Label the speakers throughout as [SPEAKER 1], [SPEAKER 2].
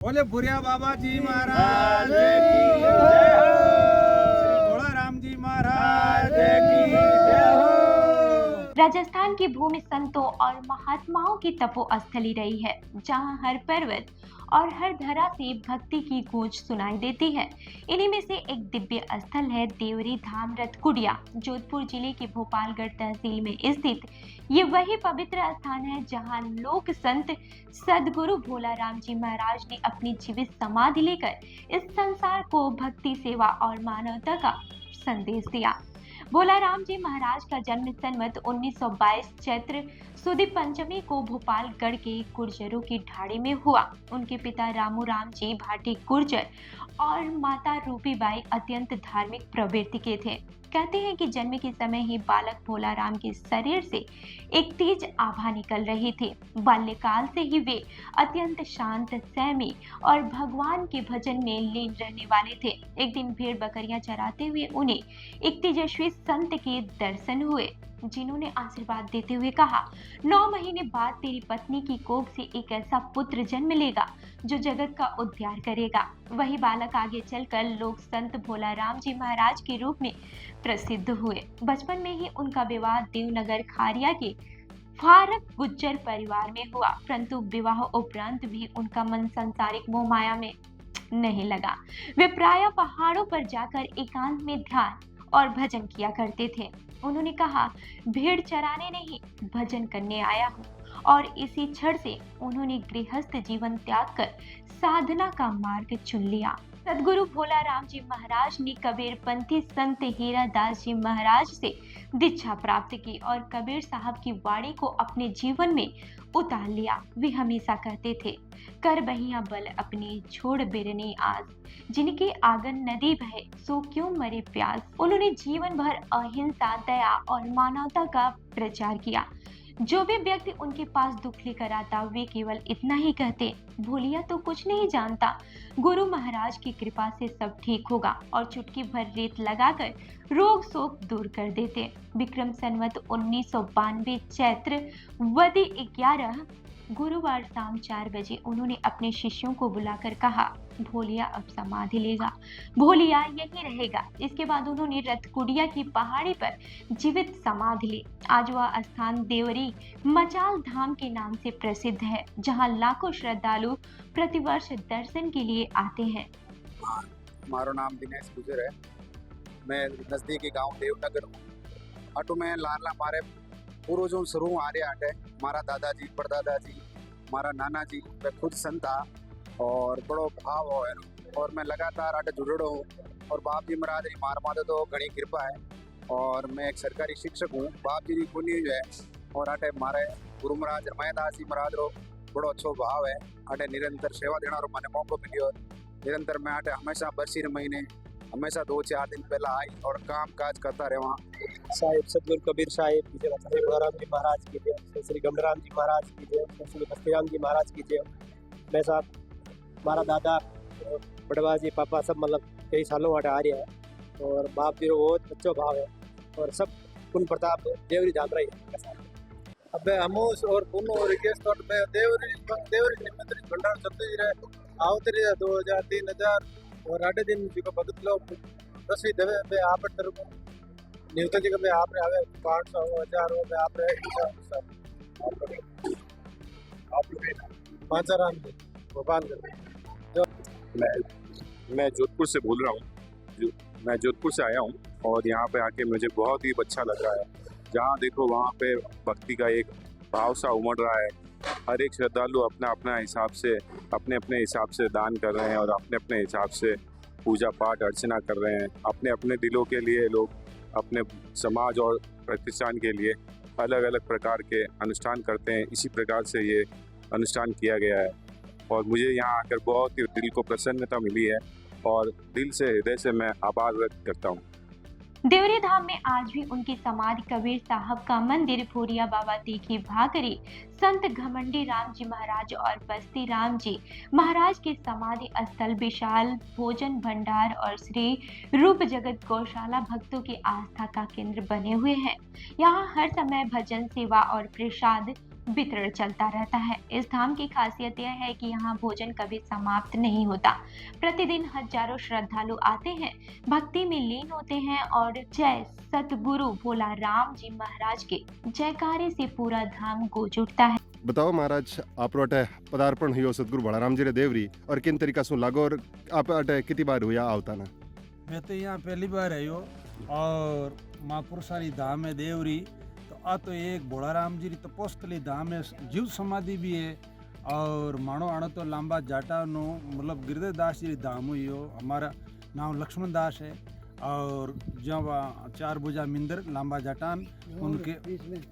[SPEAKER 1] बोले बुरिया बाबा जी महाराज की जय हो। श्री भोला राम जी महाराज की जय हो।
[SPEAKER 2] राजस्थान की भूमि संतों और महात्माओं की तपोस्थली रही है, जहां हर पर्वत और हर धरा से भक्ति की गूंज सुनाई देती है। इन्हीं में से एक दिव्य स्थल है देवरी धाम रतकुड़िया, जोधपुर जिले के भोपालगढ़ तहसील में स्थित। ये वही पवित्र स्थान है जहां लोक संत सदगुरु भोला राम जी महाराज ने अपनी जीवित समाधि लेकर इस संसार को भक्ति, सेवा और मानवता का संदेश दिया। भोला राम जी महाराज का जन्म संवत 1922 चैत्र सुदी पंचमी को भोपालगढ़ के गुर्जरों की ढाड़ी में हुआ। उनके पिता रामू राम जी भाटी गुर्जर और माता रूपीबाई अत्यंत धार्मिक प्रवृत्ति के थे। कहते हैं कि जन्म के समय ही बालक भोला राम के शरीर से एक तेज आभा निकल रही थी। बाल्यकाल से ही वे अत्यंत शांत, संयमी और भगवान के भजन में लीन रहने वाले थे। एक दिन भेड़ बकरियां चराते हुए उन्हें एक तेजस्वी संत के दर्शन हुए, जिन्होंने आशीर्वाद देते हुए कहा, 9 महीने बाद तेरी पत्नी की कोख से एक ऐसा पुत्र जन्म लेगा जो जगत का उद्धार करेगा। वही बालक आगे चलकर लोक संत भोला राम जी महाराज के रूप में प्रसिद्ध हुए। बचपन में ही उनका विवाह देवनगर खारिया के फारक गुज्जर परिवार में हुआ, परंतु विवाह उपरांत भी उनका मन सांसारिक मोह माया में नहीं लगा। वे प्रायः पहाड़ों पर जाकर एकांत में ध्यान और भजन किया करते थे। उन्होंने कहा, भेड़ चराने नहीं, भजन करने आया हूँ। और इसी क्षण से उन्होंने गृहस्थ जीवन त्याग कर साधना का मार्ग चुन लिया। सदगुरु भोला राम जी महाराज ने कबीरपंथी संत हीरा दास जी महाराज से दीक्षा प्राप्त की और कबीर साहब की वाणी को अपने जीवन में उतार लिया। वे हमेशा कहते थे, कर बहिया बल अपने, छोड़ बिरने आस, जिनके आंगन नदी बहे सो क्यों मरे प्यास। उन्होंने जीवन भर अहिंसा, दया और मानवता का प्रचार किया। जो भी व्यक्ति उनके पास दुख लेकर आता, वे केवल इतना ही कहते, भोलिया तो कुछ नहीं जानता, गुरु महाराज की कृपा से सब ठीक होगा, और चुटकी भर रेत लगाकर रोग शोक दूर कर देते। विक्रम संवत 1992 चैत्र वदी 11 गुरुवार शाम 4 बजे उन्होंने अपने शिष्यों को बुलाकर कहा, भोलिया अब समाधि लेगा, भोलिया यही रहेगा। इसके बाद उन्होंने रतकुड़िया की पहाड़ी पर जीवित समाधि ली। आज वह स्थान देवरी मचाल धाम के नाम से प्रसिद्ध है, जहां लाखों श्रद्धालु प्रतिवर्ष दर्शन के लिए आते हैं।
[SPEAKER 1] मारो नाम दिनेश गुजर है। मैं नजदीकी गांव देवनगर हूँ। अटू में लाला मारे पूर्वजों शुरू आ रहे आटे, मारा दादाजी, परदादाजी, मारा नाना जी, मैं खुद संत था और बड़ो भाव है और मैं लगातार आटे जुड़ो हूँ। और बाप जी महाराज जी मार माते तो घनी कृपा है। और मैं एक सरकारी शिक्षक हूँ। बाप जी की पुण्य है और आटे मारे गुरु महाराज रमैदास जी महाराज रो बड़ो अच्छो भाव है। आटे निरंतर सेवा देना रो मैंने मौको मिलियो। निरंतर मैं आटे हमेशा बरसी महीने हमेशा 2-4 दिन पहला आई और काम काज करता रहा।
[SPEAKER 3] साहिब सदगुरु कबीर साहिब की जय, श्री भोलाराम जी महाराज की जय, श्री गमराम जी महाराज की जय, श्री बस्तीराम जी महाराज की जय। मैं साहब, हमारा दादा बड़वा जी पापा सब मतलब कई सालों वाटे आ रहे हैं और बाप जी बहुत अच्छो भाव है और सब पुण्य प्रताप देवरी जान रही है।
[SPEAKER 4] अब हमूस और पुनो और केस तोट में देवरी निमित्रित भंडार चलते ही रहे आवते रहे 2000 3000 और 8 दिन जी को भगत लोग रसोई देवे पे आप तरफ न्यूतन जी के आप आवे 500 1000 हो आप पांचाराम जी भोपालगढ़।
[SPEAKER 5] मैं जोधपुर से बोल रहा हूँ। मैं जोधपुर से आया हूँ और यहाँ पे आके मुझे बहुत ही अच्छा लग रहा है। जहाँ देखो वहाँ पे भक्ति का एक भाव सा उमड़ रहा है। हर एक श्रद्धालु अपना अपना हिसाब से अपने अपने हिसाब से दान कर रहे हैं और अपने अपने हिसाब से पूजा पाठ अर्चना कर रहे हैं। अपने अपने दिलों के लिए लोग अपने समाज और प्रतिष्ठान के लिए अलग अलग प्रकार के अनुष्ठान करते हैं। इसी प्रकार से ये अनुष्ठान किया गया है और मुझे यहाँ आकर बहुत ही दिल को प्रसन्नता मिली है और दिल से, हृदय से मैं आभार व्यक्त करता हूँ।
[SPEAKER 2] देवरी धाम में आज भी उनकी समाधि, कबीर साहब का मंदिर, भोरिया बाबा तीखी भाकरी, संत घमंडी राम जी महाराज और बस्ती राम जी महाराज के समाधि स्थल, विशाल भोजन भंडार और श्री रूप जगत गौशाला भक्तों की आस्था का केंद्र बने हुए हैं। यहाँ हर समय भजन, सेवा और प्रसाद वितरण चलता रहता है। इस धाम की खासियत यह है कि यहाँ भोजन कभी समाप्त नहीं होता। प्रतिदिन हजारों श्रद्धालु आते हैं, भक्ति में लीन होते हैं और जय सतगुरु भोला राम जी महाराज के जयकारे से पूरा धाम गूंज उठता है।
[SPEAKER 6] बताओ महाराज, आप अटे पदार्पण हुई सतगुरु भोलाराम जी रे देवरी और किन तरीका से लागो और आप अटे कितनी बार हुआ आवता ना?
[SPEAKER 7] मैं तो यहाँ पहली बार आयो और महापुर सारी धाम है देवरी। तो आ तो एक भोलाराम जी री तपोस्थली धाम है, जीव समाधि भी है और मानो आनो तो लांबा जाटा नो मतलब गिरधर दास जी री धाम हुई हो। हमारा नाम लक्ष्मण दास है और जब 4 भुजा मिंदर लांबा जाटान उनके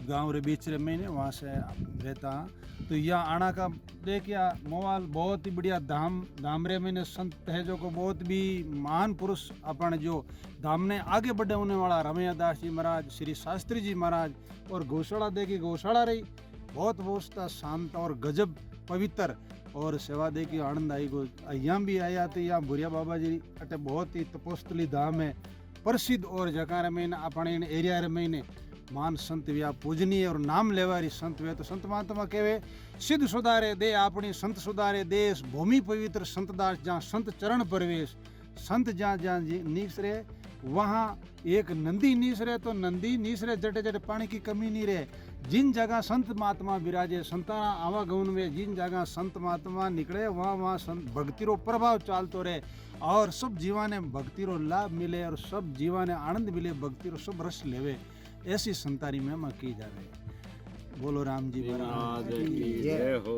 [SPEAKER 7] गांव रे बीच रे महीने वहाँ से रहता। तो यहाँ आना का देखिए मोवाल बहुत ही बढ़िया धाम रे मैंने संत है जो को बहुत भी महान पुरुष अपन जो धाम ने आगे बढ़े होने वाला रमैया दास जी महाराज, श्री शास्त्री जी महाराज और गौशाला देखी गौशाला रही बहुत व्यवस्था शांत और गजब पवित्र और सेवा दे की आनंद आई गो। यहाँ भी आया तो यहाँ भूरिया बाबा जी अटे बहुत ही तपोस्थली धाम है प्रसिद्ध और जकार महीने अपने इन एरिया रे महीने मान संत व्या पूजनीय और नाम लेवारी संत वे तो संत महात्मा कहवे सिद्ध सुधारे दे अपनी संत सुधारे देश भूमि पवित्र संत दास जहाँ संत चरण प्रवेश संत जहाँ जहाँ नीस रहे वहाँ एक नंदी नीस रहे तो नंदी नीस रहे जटे जटे पानी की कमी नहीं रहे। जिन जगह संत महात्मा विराजे संताना आवागमन में जिन जगह संत महात्मा निकले वहाँ वहाँ संत भक्ति रो प्रभाव चालतो रहे और सब जीवा ने भक्ति रो लाभ मिले और सब जीवा ने आनंद मिले, भक्ति रो सब रस लेवे, ऐसी संतारी महिमा की जावे। बोलो राम जी महाराज की जय हो।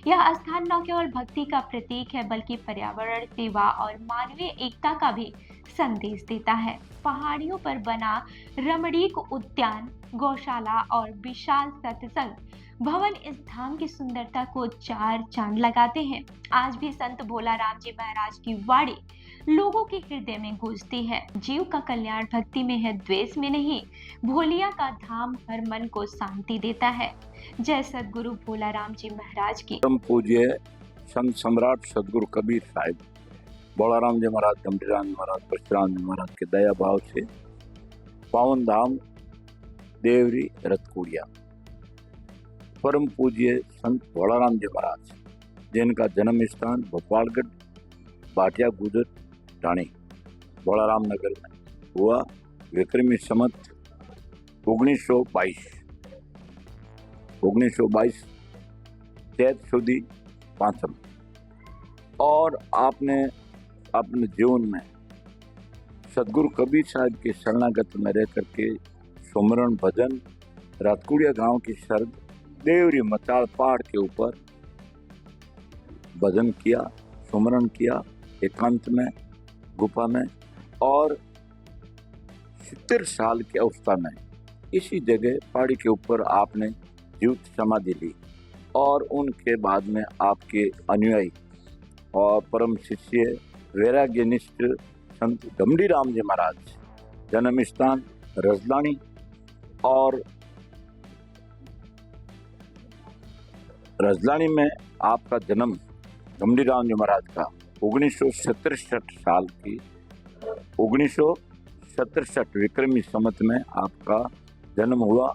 [SPEAKER 2] यह स्थान न केवल भक्ति का प्रतीक है बल्कि पर्यावरण सेवा और मानवीय एकता का भी संदेश देता है। पहाड़ियों पर बना रमणीक उद्यान, गौशाला और विशाल सत्संग भवन इस धाम की सुंदरता को 4 चांद लगाते हैं। आज भी संत भोला राम जी महाराज की वाणी लोगों के हृदय में गूंजती है। जीव का कल्याण भक्ति में है, द्वेष में नहीं। भोलिया का धाम हर मन को शांति देता है। जय सतगुरु भोला राम जी महाराज की।
[SPEAKER 8] परम पूज्य संत सम्राट सतगुरु कबीर साहिब भोलाराम जी महाराज, गंभीराम जी महाराज, परशुराम जी महाराज के दया भाव से पावन धाम देवरी रतकुड़िया परम पूज्य संत भोलाराम जी महाराज जिनका जन्म स्थान भोपालगढ़ भाटिया गुजर टाणी भोलाराम नगर में हुआ विक्रमी संवत 1922 चैत सुदी 5 और आपने अपने जीवन में सतगुरु कबीर साहब के शरणागत में रह करके सुमरण भजन रातकुड़िया गांव की शरद देवरी मचाल पहाड़ के ऊपर भजन किया, सुमरण किया एकांत में गुफा में और 70 साल की अवस्था में इसी जगह पहाड़ी के ऊपर आपने जीवित समाधि ली और उनके बाद में आपके अनुयायी और परम शिष्य वैराग्यनिष्ठ संत गंभीराम जी महाराज जन्म स्थान रजलानी और रजलानी में आपका जन्म गंभीराम जी महाराज का 1967 साल की 1967 विक्रमी संवत में आपका जन्म हुआ।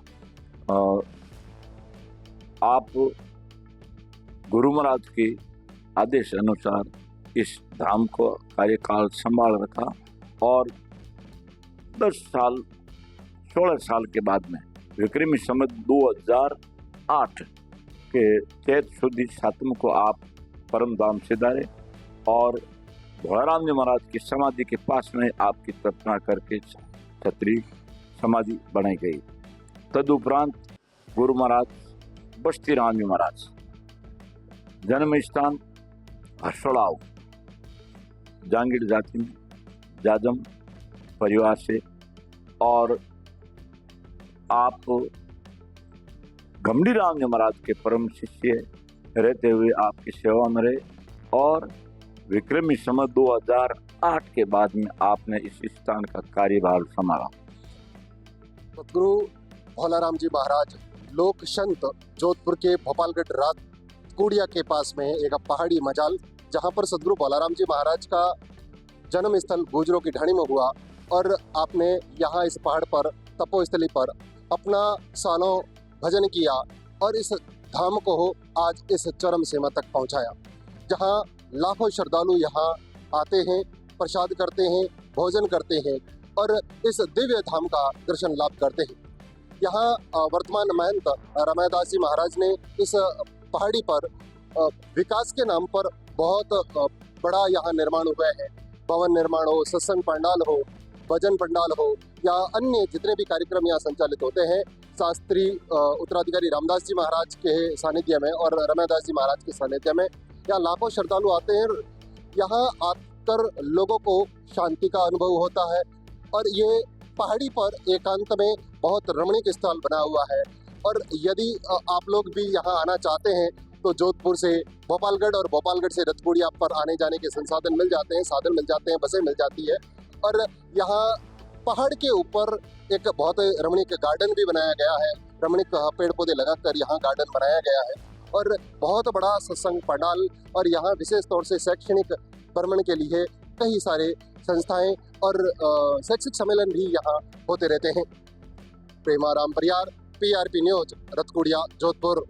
[SPEAKER 8] आप गुरु महाराज के आदेश अनुसार इस धाम को कार्यकाल संभाल रखा और 16 साल के बाद में विक्रमी संवत 2008 के चैत शुद्धि 7 को आप परम धाम सिधारे और भोलाराम जी महाराज की समाधि के पास में आपकी स्थापना करके छतरी समाधि बनाई गई। तदुपरांत गुरु महाराज बस्ती राम जी महाराज जन्म स्थान हर्षड़ाव जांगीर जाति में जाजम परिवार से और आप गंभीराम जी महाराज के परम शिष्य रहते हुए आपकी सेवा में रहे और विक्रमी संवत 2008 के बाद में आपने इस स्थान का कार्यभार संभाला।
[SPEAKER 9] सतगुरु भोलाराम जी महाराज लोक संत जोधपुर के भोपालगढ़ रातकुड़िया के पास में एक पहाड़ी मजाल जहां पर सतगुरु भोलाराम जी महाराज का जन्म स्थल गुजरों की ढाणी में हुआ और आपने यहाँ इस पहाड़ पर तपोस्थली पर अपना सालों भजन किया और इस धाम को आज इस चरम सीमा तक पहुंचाया, जहां लाखों श्रद्धालु यहाँ आते हैं, प्रसाद करते हैं, भोजन करते हैं और इस दिव्य धाम का दर्शन लाभ करते हैं। यहाँ वर्तमान महंत रमैदास जी महाराज ने इस पहाड़ी पर विकास के नाम पर बहुत बड़ा यहाँ निर्माण हुआ है। भवन निर्माण हो, सत्संग पंडाल हो, भजन पंडाल हो या अन्य जितने भी कार्यक्रम यहाँ संचालित होते हैं, शास्त्री उत्तराधिकारी रामदास जी महाराज के सानिध्य में और रमैदास जी महाराज के सानिध्य में यहाँ लाखों श्रद्धालु आते हैं। यहाँ आकर लोगों को शांति का अनुभव होता है और ये पहाड़ी पर एकांत में बहुत रमणीक स्थल बना हुआ है। और यदि आप लोग भी यहाँ आना चाहते हैं तो जोधपुर से भोपालगढ़ और भोपालगढ़ से रतकुड़िया पर आने जाने के संसाधन मिल जाते हैं, साधन मिल जाते हैं, बसें मिल जाती है। और यहाँ पहाड़ के ऊपर एक बहुत रमणीक गार्डन भी बनाया गया है, रमणीक पेड़ पौधे लगाकर यहाँ गार्डन बनाया गया है और बहुत बड़ा सत्संग पंडाल और यहाँ विशेष तौर से शैक्षणिक भ्रमण के लिए कई सारे संस्थाएं और शैक्षिक सम्मेलन भी यहाँ होते रहते हैं। Premaram Pariyar, PRP news, Ratkudiya, Jodhpur.